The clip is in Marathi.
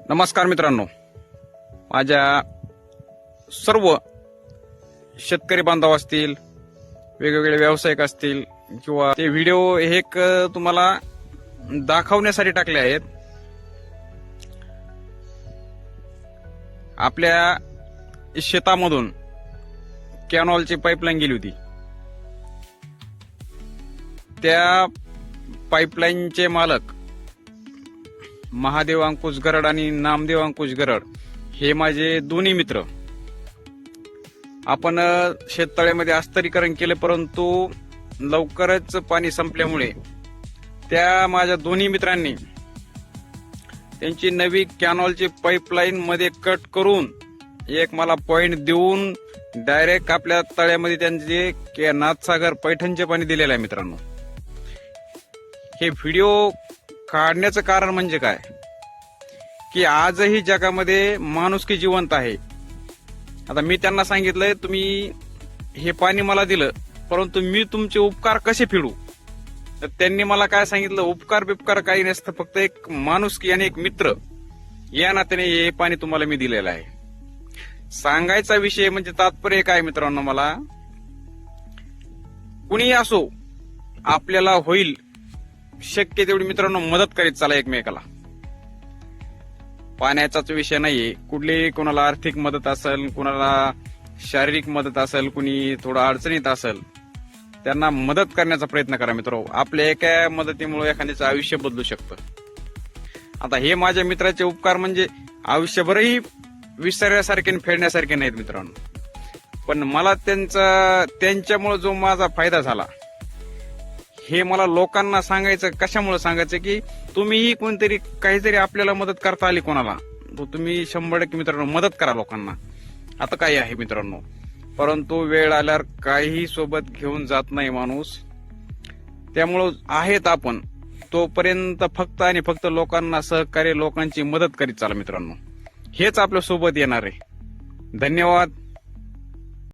नमस्कार मित्रांनो, माझ्या सर्व शेतकरी बांधव असतील, वेगवेगळे व्यावसायिक असतील किंवा ते व्हिडिओ एक तुम्हाला दाखवण्यासाठी टाकले आहेत. आपल्या शेतामधून कॅनॉलची पाईपलाईन गेली होती. त्या पाईपलाईनचे मालक महादेव अंकुश गरड आणि नामदेव अंकुश गरड हे माझे दोन्ही मित्र. आपण शेततळ्यामध्ये अस्तरीकरण केले, परंतु लवकरच पाणी संपल्यामुळे त्या माझ्या दोन्ही मित्रांनी त्यांची नवी कॅनॉलची पाईपलाईन मध्ये कट करून एक मला पॉइंट देऊन डायरेक्ट आपल्या तळ्यामध्ये त्यांचे नाथसागर पैठणचे पाणी दिलेलं आहे. मित्रांनो, हे व्हिडिओ काढण्याचं कारण म्हणजे काय की आजही जगामध्ये माणुसकी जिवंत आहे. आता मी त्यांना सांगितलंय, तुम्ही हे पाणी मला दिलं, परंतु मी तुमचे उपकार कसे फेडू. तर त्यांनी मला काय सांगितलं, उपकार बिपकार काही नसतं, फक्त एक माणुसकी आणि एक मित्र या नात्याने हे पाणी तुम्हाला मी दिलेलं आहे. सांगायचा विषय म्हणजे तात्पर्य काय मित्रांनो, मला कुणी असो आपल्याला होईल शक्य तेवढी मित्रांनो मदत करीत चला एकमेकाला. पाण्याचाच विषय नाहीये, कुठली कोणाला आर्थिक मदत असेल, कोणाला शारीरिक मदत असेल, कुणी थोडं अडचणीत असेल, त्यांना मदत करण्याचा प्रयत्न करा मित्र. आपल्या एका मदतीमुळे एखाद्याचं आयुष्य बदलू शकतं. आता हे माझ्या मित्राचे उपकार म्हणजे आयुष्यभरही विसरण्यासारखे आणि फेडण्यासारखे नाहीत मित्रांनो. पण मला त्यांच्यामुळे जो माझा फायदा झाला हे मला लोकांना सांगायचं. कशामुळे सांगायचं की तुम्हीही कोणतरी काहीतरी आपल्याला मदत करता आली कोणाला, तो तुम्ही 100% मित्रांनो मदत करा लोकांना. आता काही आहे मित्रांनो, परंतु वेळ आल्यावर काही सोबत घेऊन जात नाही माणूस. त्यामुळं आहेत आपण तोपर्यंत फक्त आणि फक्त लोकांना सहकार्य, लोकांची मदत करीत चला मित्रांनो. हेच आपल्या सोबत येणार आहे. धन्यवाद.